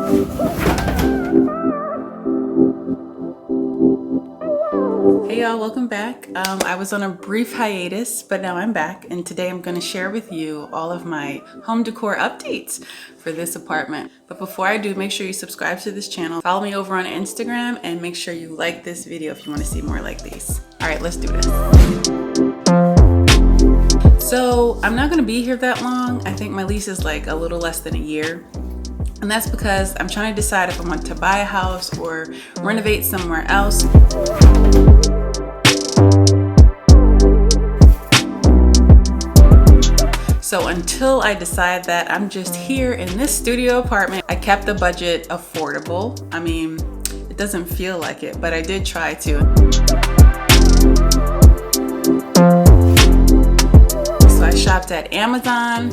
Hey y'all, welcome back. I was on a brief hiatus, but now I'm back, and today I'm going to share with you all of my home decor updates for this apartment. But before I do, make sure you subscribe to this channel, follow me over on Instagram, and make sure you like this video if you want to see more like these. All right, let's do this. So I'm not going to be here that long. I think my lease is like a little less than a year. And that's because I'm trying to decide if I want to buy a house or renovate somewhere else. So until I decide that, I'm just here in this studio apartment. I kept the budget affordable. I mean, it doesn't feel like it, but I did try to. So I shopped at Amazon.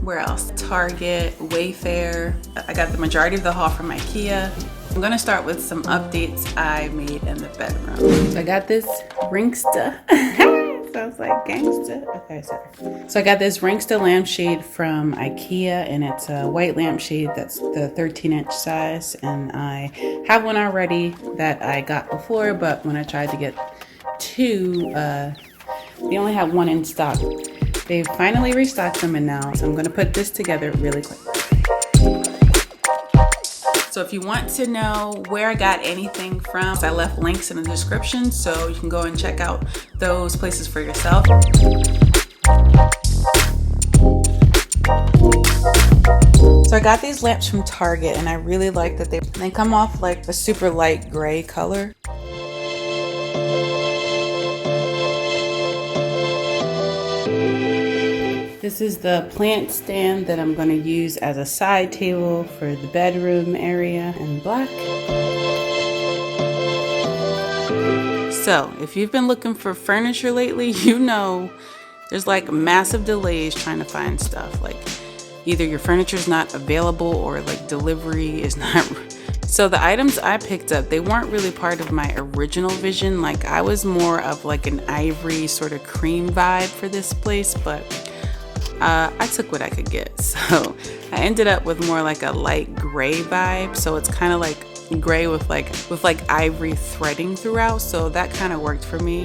Where else? Target, WAYFAIR. I got the majority of the haul from IKEA. I'm gonna start with some updates I made in the bedroom. So I got this RINGSTA. Sounds like gangsta. Okay, sorry. So I got this RINGSTA lampshade from IKEA, and it's a white lampshade that's the 13-inch size. And I have one already that I got before, but when I tried to get two, they only have one in stock. They finally restocked them, and now, so I'm gonna put this together really quick. So if you want to know where I got anything from, I left links in the description, so you can go and check out those places for yourself. So I got these lamps from Target, and I really like that they come off like a super light gray color. This is the plant stand that I'm going to use as a side table for the bedroom area in black. So if you've been looking for furniture lately, you know there's like massive delays trying to find stuff. Like either your furniture is not available or like delivery is not. So the items I picked up, they weren't really part of my original vision. Like I was more of like an ivory sort of cream vibe for this place, but I took what I could get. So I ended up with more like a light gray vibe. So it's kind of like gray with like ivory threading throughout. So that kind of worked for me.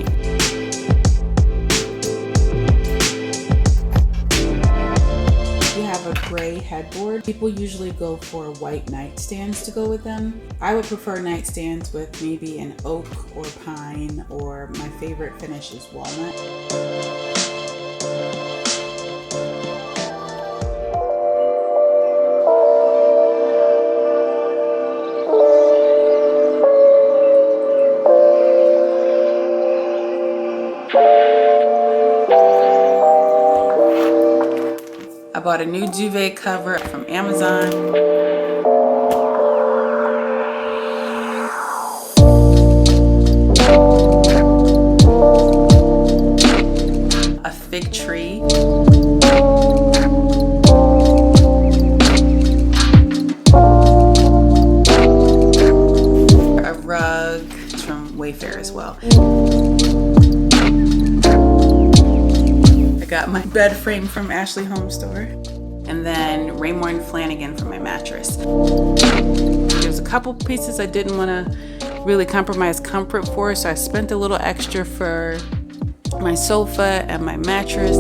You have a gray headboard. People usually go for white nightstands to go with them. I would prefer nightstands with maybe an oak or pine, or my favorite finish is walnut. I bought a new duvet cover from Amazon. A fig tree. A rug from WAYFAIR as well. Got my bed frame from Ashley Home Store, and then Raymour and Flanigan for my mattress. There's a couple pieces I didn't want to really compromise comfort for, so I spent a little extra for my sofa and my mattress.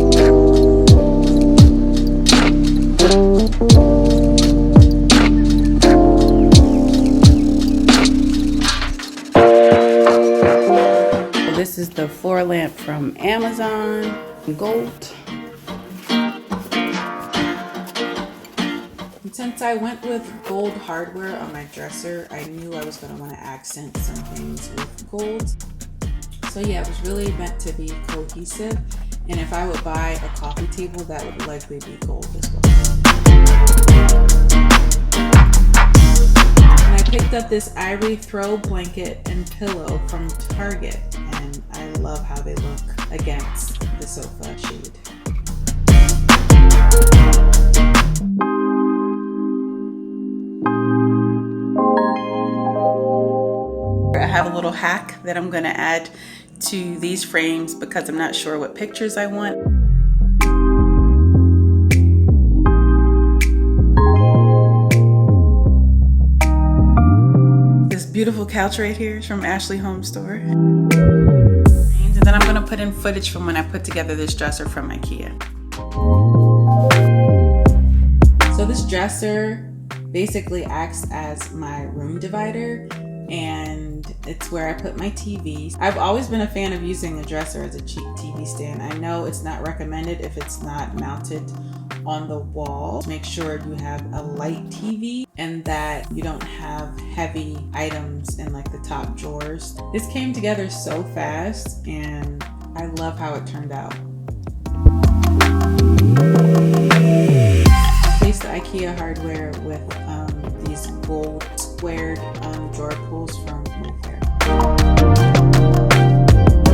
This is the floor lamp from Amazon. Gold. And since I went with gold hardware on my dresser, I knew I was going to want to accent some things with gold. So yeah, it was really meant to be cohesive, and if I would buy a coffee table, that would likely be gold as well. And I picked up this ivory throw blanket and pillow from Target, and I love how they look against the sofa shade. I have a little hack that I'm going to add to these frames because I'm not sure what pictures I want. beautiful couch right here is from Ashley Home Store. And then I'm gonna put in footage from when I put together this dresser from IKEA. So this dresser basically acts as my room divider, and it's where I put my TVs. I've always been a fan of using a dresser as a cheap TV stand. I know it's not recommended if it's not mounted on the wall. Make sure you have a light TV and that you don't have heavy items in like the top drawers. This came together so fast and I love how it turned out. Replace the IKEA hardware with these gold squared drawer pulls from WAYFAIR.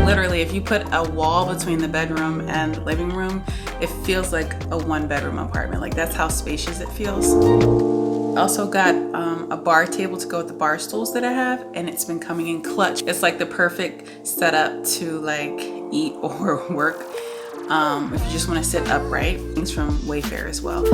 Literally, if you put a wall between the bedroom and the living room, it feels like a one-bedroom apartment. Like, that's how spacious it feels. Also got a bar table to go with the bar stools that I have, and it's been coming in clutch. It's like the perfect setup to like eat or work if you just want to sit upright. Things from WAYFAIR as well.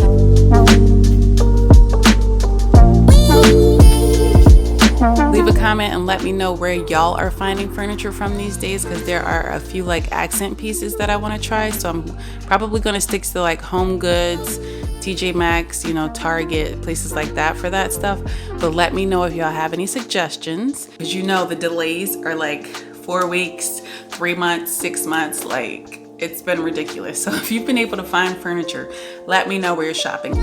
Leave a comment and let me know where y'all are finding furniture from these days, because there are a few like accent pieces that I want to try. So I'm probably going to stick to like Home Goods, TJ Maxx, you know, Target, places like that for that stuff. But let me know if y'all have any suggestions, because you know the delays are like 4 weeks, 3 months, 6 months. Like, it's been ridiculous. So if you've been able to find furniture, let me know where you're shopping.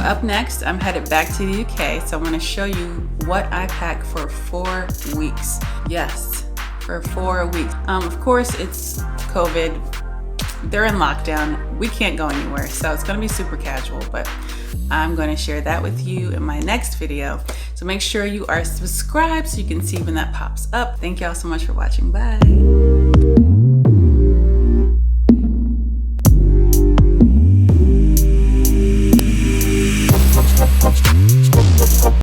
Up next, I'm headed back to the UK, so I'm going to show you what I packed for 4 weeks. Yes, for 4 weeks. Of course, it's COVID. They're in lockdown. We can't go anywhere, so it's going to be super casual, but I'm going to share that with you in my next video. So make sure you are subscribed so you can see when that pops up. Thank y'all so much for watching. Bye.